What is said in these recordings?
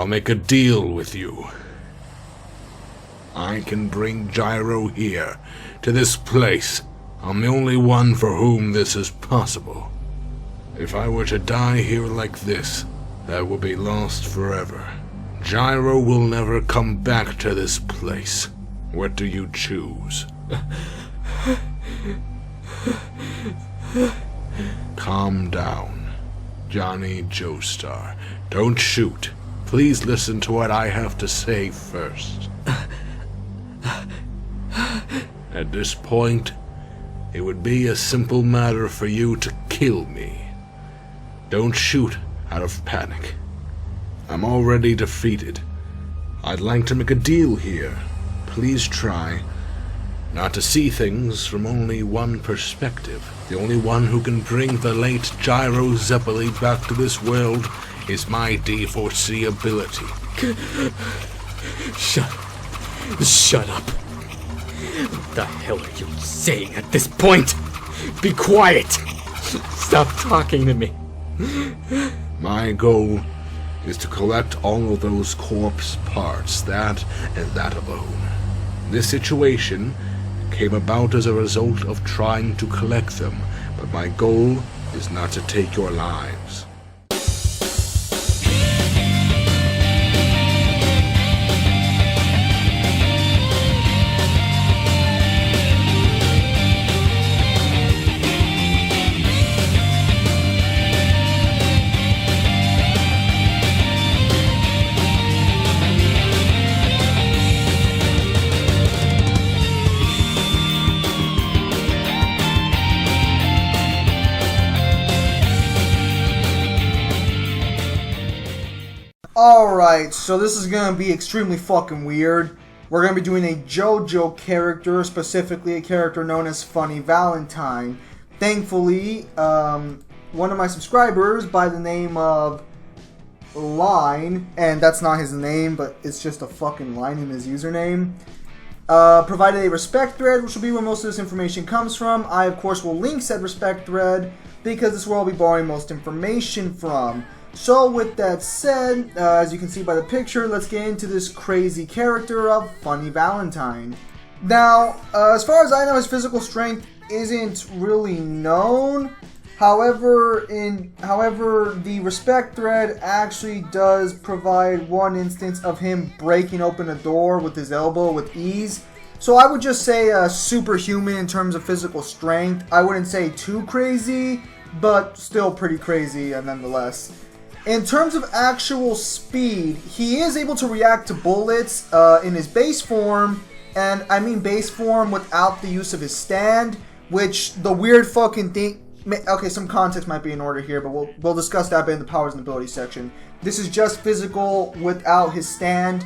I'll make a deal with you. I can bring Gyro here, to this place. I'm the only one for whom this is possible. If I were to die here like this, that will be lost forever. Gyro will never come back to this place. What do you choose? Calm down, Johnny Joestar. Don't shoot. Please listen to what I have to say first. At this point, it would be a simple matter for you to kill me. Don't shoot out of panic. I'm already defeated. I'd like to make a deal here. Please try not to see things from only one perspective. The only one who can bring the late Gyro Zeppeli back to this world is my D4C ability. Shut up. What the hell are you saying at this point? Be quiet. Stop talking to me. My goal is to collect all of those corpse parts, that and that alone. This situation came about as a result of trying to collect them, but my goal is not to take your lives. Alright, so this is gonna be extremely fucking weird. We're gonna be doing a JoJo character, specifically a character known as Funny Valentine. Thankfully, one of my subscribers by the name of Line, and that's not his name, but it's just a fucking line in his username, provided a respect thread, which will be where most of this information comes from. I, of course, will link said respect thread, because this is where I'll be borrowing most information from. So with that said, as you can see by the picture, let's get into this crazy character of Funny Valentine. Now, as far as I know, his physical strength isn't really known. However, the respect thread actually does provide one instance of him breaking open a door with his elbow with ease. So I would just say superhuman in terms of physical strength. I wouldn't say too crazy, but still pretty crazy nonetheless. In terms of actual speed, he is able to react to bullets in his base form, and I mean base form without the use of his stand, which the weird fucking thing... Okay, some context might be in order here, but we'll discuss that bit in the powers and abilities section. This is just physical without his stand.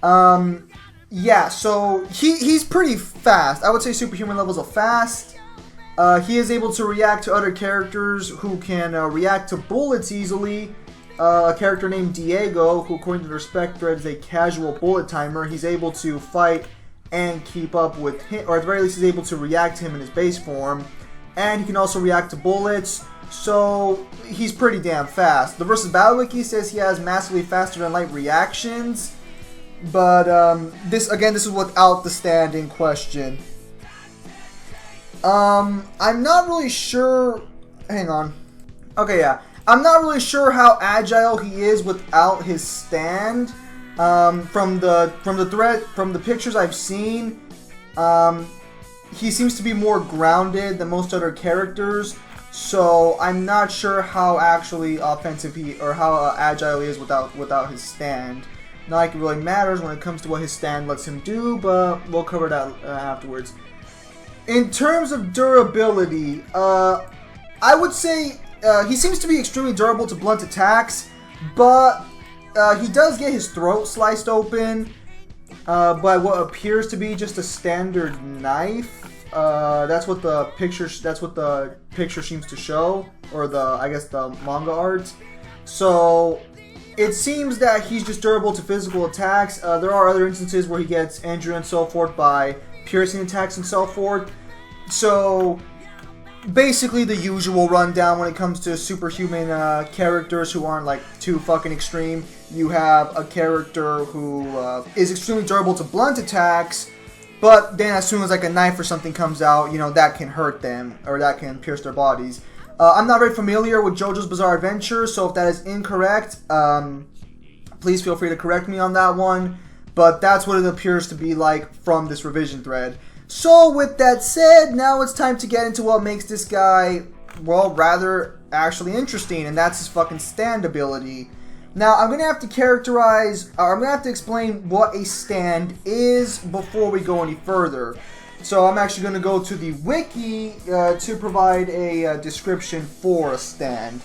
Yeah, so he's pretty fast. I would say superhuman levels of fast. He is able to react to other characters who can react to bullets easily. A character named Diego, who according to the respect thread is a casual bullet timer. He's able to fight and keep up with him, or at the very least he's able to react to him in his base form. And he can also react to bullets, so he's pretty damn fast. The versus battle wiki says he has massively faster than light reactions, but this is without the stand in question. I'm not really sure. Hang on. Okay, yeah. I'm not really sure how agile he is without his stand. From the pictures I've seen, he seems to be more grounded than most other characters. So I'm not sure how actually offensive how agile he is without his stand. Not like it really matters when it comes to what his stand lets him do, but we'll cover that afterwards. In terms of durability, I would say he seems to be extremely durable to blunt attacks, but he does get his throat sliced open by what appears to be just a standard knife. That's what the picture seems to show, or I guess the manga art. So it seems that he's just durable to physical attacks. There are other instances where he gets injured and so forth by piercing attacks and so forth. So basically the usual rundown when it comes to superhuman characters who aren't like too fucking extreme. you have a character who is extremely durable to blunt attacks, but then as soon as like a knife or something comes out, you know, that can hurt them, or that can pierce their bodies. I'm not very familiar with JoJo's Bizarre Adventure, so if that is incorrect, please feel free to correct me on that one. But that's what it appears to be like from this revision thread. So with that said, now it's time to get into what makes this guy, well, rather actually interesting, and that's his fucking stand ability. Now, I'm going to have to characterize, or I'm going to have to explain what a stand is before we go any further. So I'm actually going to go to the wiki to provide a description for a stand.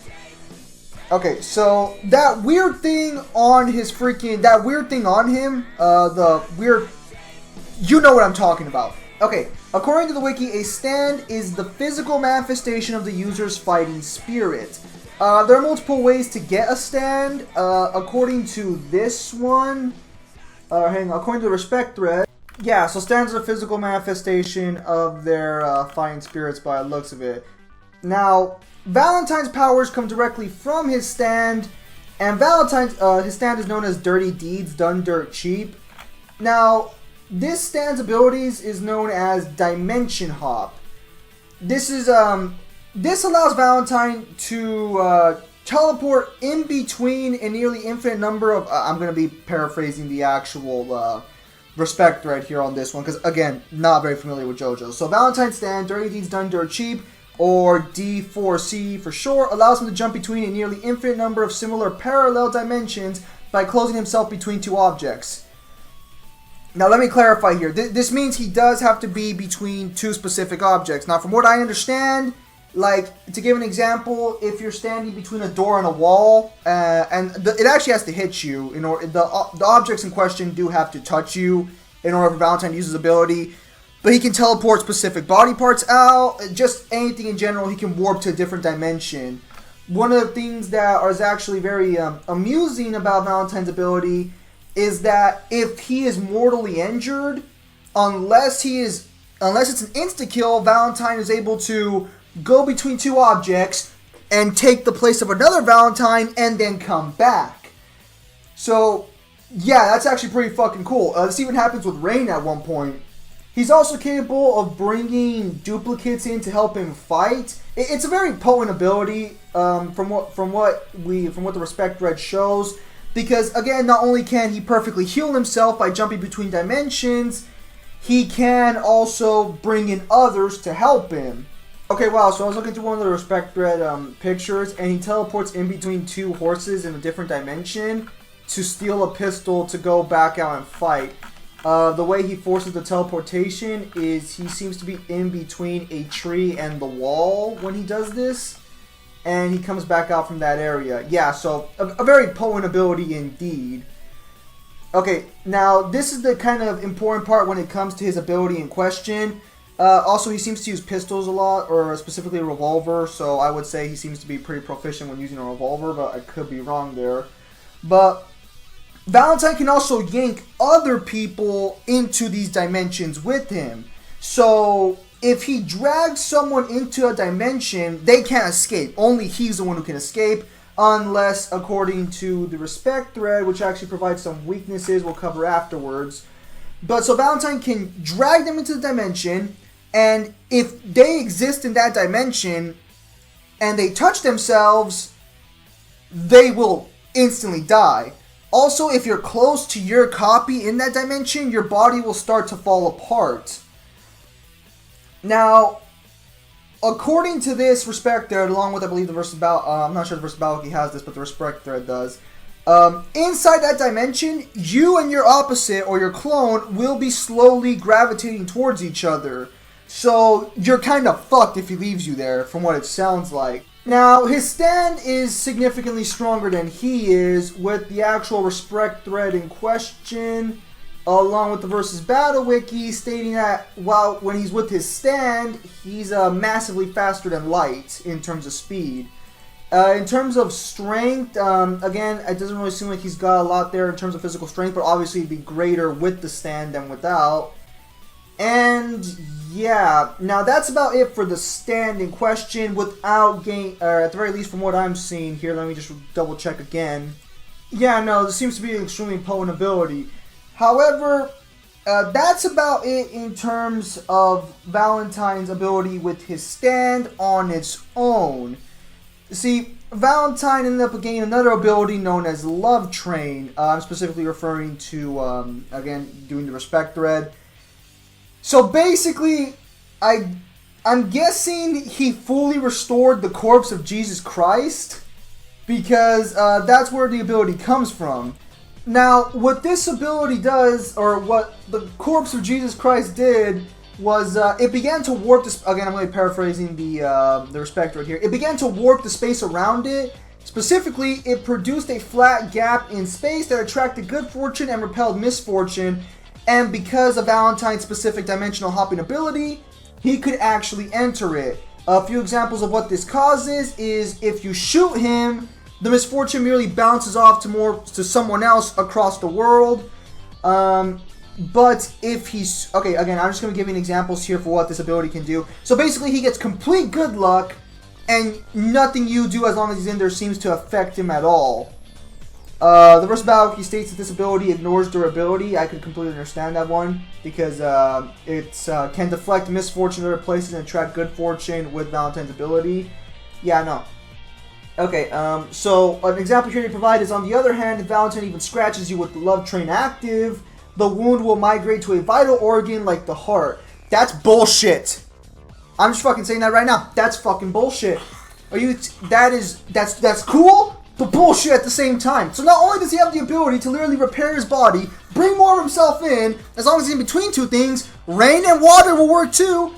Okay, so that weird thing on his freaking, that weird thing on him, the weird, you know what I'm talking about. Okay, according to the wiki, a stand is the physical manifestation of the user's fighting spirit. There are multiple ways to get a stand. According to this one, according to the respect thread, yeah, so stands are a physical manifestation of their fighting spirits by the looks of it. Now, Valentine's powers come directly from his stand, and Valentine's his stand is known as Dirty Deeds Done Dirt Cheap. Now, this stand's abilities is known as Dimension Hop. This is this allows Valentine to teleport in between a nearly infinite number of. I'm going to be paraphrasing the actual respect thread here on this one because again, not very familiar with JoJo. So Valentine's stand, Dirty Deeds Done Dirt Cheap, or D4C for short, allows him to jump between a nearly infinite number of similar parallel dimensions by closing himself between two objects. Now let me clarify here. This means he does have to be between two specific objects. Now from what I understand, like to give an example, if you're standing between a door and a wall, it actually has to hit you, in order, the objects in question do have to touch you in order for Valentine to use his ability. But he can teleport specific body parts out, just anything in general. He can warp to a different dimension. One of the things that is actually very amusing about Valentine's ability is that if he is mortally injured, unless it's an insta-kill, Valentine is able to go between two objects and take the place of another Valentine and then come back. So, yeah, that's actually pretty fucking cool. This even happens with Rain at one point. He's also capable of bringing duplicates in to help him fight. It's a very potent ability from what the respect thread shows, because again, not only can he perfectly heal himself by jumping between dimensions, he can also bring in others to help him. Okay, wow, so I was looking through one of the respect thread pictures, and he teleports in between two horses in a different dimension to steal a pistol to go back out and fight. The way he forces the teleportation is he seems to be in between a tree and the wall when he does this, and he comes back out from that area. Yeah, so a very potent ability indeed. Okay, now this is the kind of important part when it comes to his ability in question. Also, he seems to use pistols a lot, or specifically a revolver, so I would say he seems to be pretty proficient when using a revolver, but I could be wrong there. But Valentine can also yank other people into these dimensions with him. So if he drags someone into a dimension, they can't escape. Only he's the one who can escape, unless, according to the respect thread, which actually provides some weaknesses we'll cover afterwards. But so Valentine can drag them into the dimension, and if they exist in that dimension and they touch themselves, they will instantly die. Also, if you're close to your copy in that dimension, your body will start to fall apart. Now, according to this respect thread, along with, I believe, the Versus Battle, I'm not sure the Versus Battle has this, but the respect thread does. Inside that dimension, you and your opposite, or your clone, will be slowly gravitating towards each other. So, you're kind of fucked if he leaves you there, from what it sounds like. Now, his stand is significantly stronger than he is, with the actual respect thread in question, along with the Versus Battle wiki, stating that when he's with his stand, he's massively faster than Light in terms of speed. In terms of strength, again, it doesn't really seem like he's got a lot there in terms of physical strength, but obviously it'd be greater with the stand than without. And yeah, now that's about it for the stand in question without gain, or at the very least from what I'm seeing here. Let me just double check again. Yeah, no, this seems to be an extremely potent ability. However, that's about it in terms of Valentine's ability with his stand on its own. See, Valentine ended up gaining another ability known as Love Train. I'm specifically referring to, again, doing the respect thread. So basically, I'm guessing he fully restored the corpse of Jesus Christ, because that's where the ability comes from. Now, what this ability does, or what the corpse of Jesus Christ did, was it began to warp this. Again, I'm going to be paraphrasing the respect right here. It began to warp the space around it. Specifically, it produced a flat gap in space that attracted good fortune and repelled misfortune. And because of Valentine's specific dimensional hopping ability, he could actually enter it. A few examples of what this causes is if you shoot him, the misfortune merely bounces off to someone else across the world. But if he's... Okay, again, I'm just going to give you examples here for what this ability can do. So basically, he gets complete good luck, and nothing you do as long as he's in there seems to affect him at all. The verse about he states that this ability ignores durability. I could completely understand that one, because it can deflect misfortune to other places and attract good fortune with Valentine's ability. Yeah, no. Okay, so an example here you provide is, on the other hand, if Valentine even scratches you with the Love Train active, the wound will migrate to a vital organ like the heart. That's bullshit. I'm just fucking saying that right now. That's fucking bullshit. That's cool, but bullshit at the same time. So not only does he have the ability to literally repair his body, bring more of himself in, as long as he's in between two things, rain and water will work too.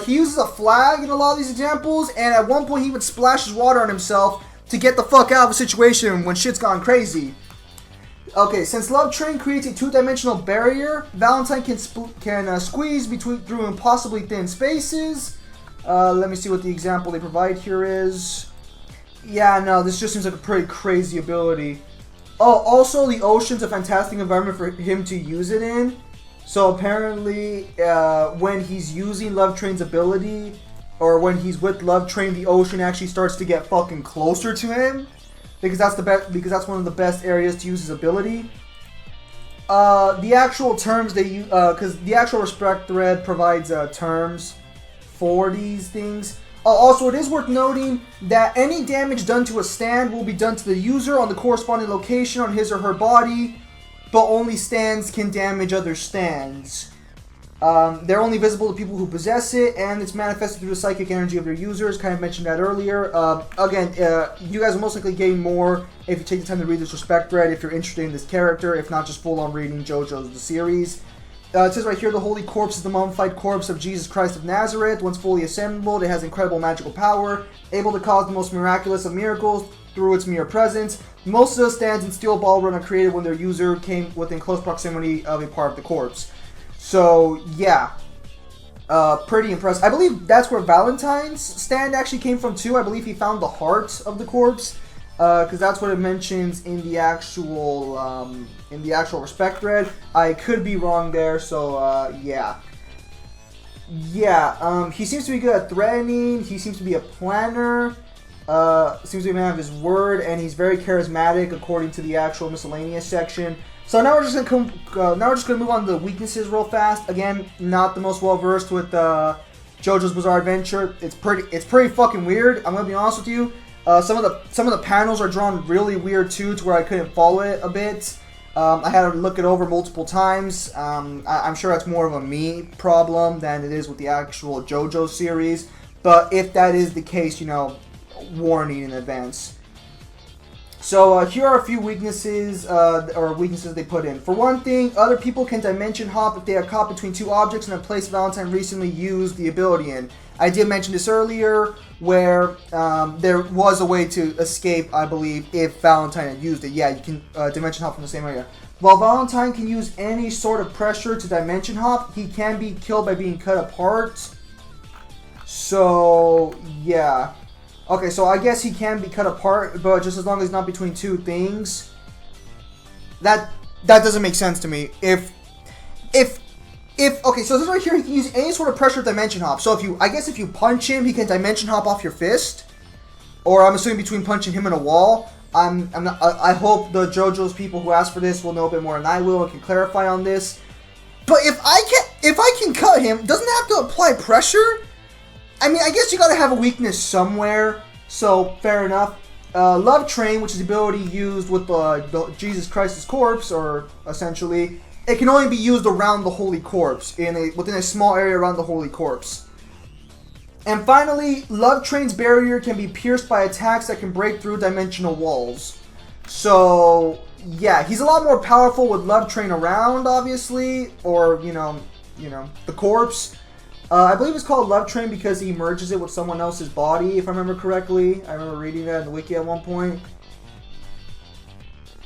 He uses a flag in a lot of these examples, and at one point he would splash his water on himself to get the fuck out of a situation when shit's gone crazy. Okay, since Love Train creates a two-dimensional barrier, Valentine can squeeze through impossibly thin spaces. Let me see what the example they provide here is. Yeah, no, this just seems like a pretty crazy ability. Oh, also the ocean's a fantastic environment for him to use it in. So apparently, when he's using Love Train's ability, or when he's with Love Train, the ocean actually starts to get fucking closer to him. Because that's one of the best areas to use his ability. The actual terms they use, because the actual respect thread provides terms for these things. Also, it is worth noting that any damage done to a stand will be done to the user on the corresponding location on his or her body, but only stands can damage other stands. They're only visible to people who possess it, and it's manifested through the psychic energy of their users. Kind of mentioned that earlier. Again, you guys will most likely gain more if you take the time to read this respect thread, if you're interested in this character, if not just full-on reading JoJo's the series. It says right here, the Holy Corpse is the mummified corpse of Jesus Christ of Nazareth. Once fully assembled, it has incredible magical power, able to cause the most miraculous of miracles through its mere presence. Most of the stands in Steel Ball Run are created when their user came within close proximity of a part of the corpse. So, yeah. Pretty impressive. I believe that's where Valentine's stand actually came from, too. I believe he found the heart of the corpse, because that's what it mentions in the actual respect thread. I could be wrong there, so, yeah. Yeah, he seems to be good at threatening. He seems to be a planner. Seems to be a man of his word, and he's very charismatic, according to the actual miscellaneous section. So now we're just gonna move on to the weaknesses real fast. Again, not the most well versed with JoJo's Bizarre Adventure. It's pretty fucking weird. I'm gonna be honest with you. Some of the panels are drawn really weird too, to where I couldn't follow it a bit. I had to look it over multiple times. I'm sure that's more of a me problem than it is with the actual JoJo series. But if that is the case, you know, warning in advance. So here are a few weaknesses, they put in. For one thing, other people can dimension hop if they are caught between two objects in a place Valentine recently used the ability in. I did mention this earlier, where there was a way to escape, I believe, if Valentine had used it. Yeah, you can dimension hop from the same area. While Valentine can use any sort of pressure to dimension hop, he can be killed by being cut apart. So, yeah. Okay, so I guess he can be cut apart, but just as long as it's not between two things. That doesn't make sense to me. Okay, so this right here, he can use any sort of pressure dimension hop. So if you punch him, he can dimension hop off your fist. Or I'm assuming between punching him in a wall. I hope the JoJo's people who asked for this will know a bit more than I will and can clarify on this. But if I can cut him, doesn't it have to apply pressure? I mean, I guess you gotta have a weakness somewhere. So fair enough. Love Train, which is the ability used with the Jesus Christ's corpse, or essentially, it can only be used around the Holy Corpse, within a small area around the Holy Corpse. And finally, Love Train's barrier can be pierced by attacks that can break through dimensional walls. So, yeah, he's a lot more powerful with Love Train around, obviously, or, you know, the corpse. I believe it's called Love Train because he merges it with someone else's body, if I remember correctly. I remember reading that in the wiki at one point.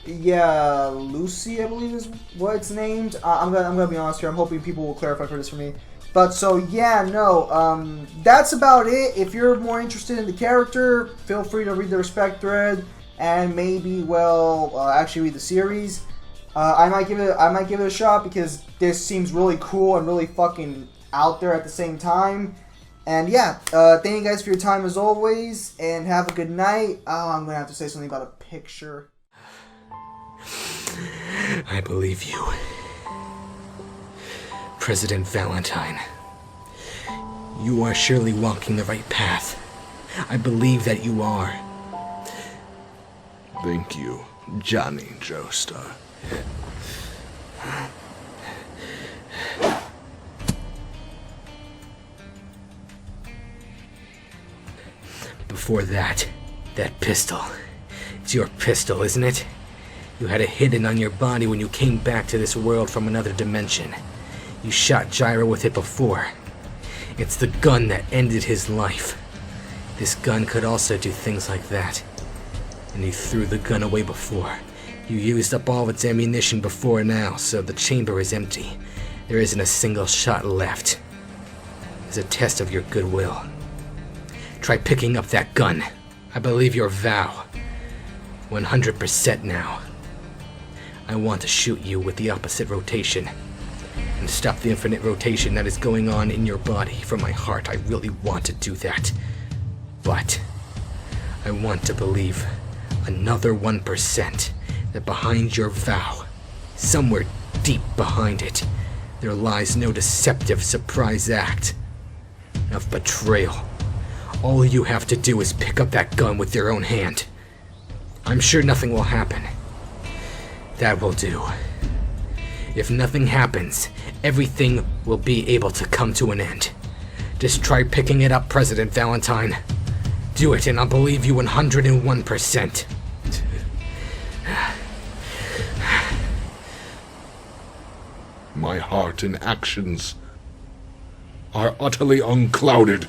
Yeah, Lucy, I believe is what it's named. I'm gonna be honest here. I'm hoping people will clarify for this for me. But so yeah, no, that's about it. If you're more interested in the character, feel free to read the respect thread and maybe, well, actually read the series. I might give it a shot because this seems really cool and really fucking out there at the same time. And yeah, thank you guys for your time as always, and have a good night. Oh, I'm gonna have to say something about a picture. I believe you. President Valentine. You are surely walking the right path. I believe that you are. Thank you, Johnny Joestar. Before that pistol. It's your pistol, isn't it? You had it hidden on your body when you came back to this world from another dimension. You shot Gyro with it before. It's the gun that ended his life. This gun could also do things like that. And you threw the gun away before. You used up all of its ammunition before now, so the chamber is empty. There isn't a single shot left. It's a test of your goodwill. Try picking up that gun. I believe your vow. 100% now. I want to shoot you with the opposite rotation. And stop the infinite rotation that is going on in your body. From my heart, I really want to do that. But I want to believe another 1% that behind your vow, somewhere deep behind it, there lies no deceptive surprise act of betrayal. All you have to do is pick up that gun with your own hand. I'm sure nothing will happen. That will do. If nothing happens, everything will be able to come to an end. Just try picking it up, President Valentine. Do it and I'll believe you 101%. My heart and actions are utterly unclouded.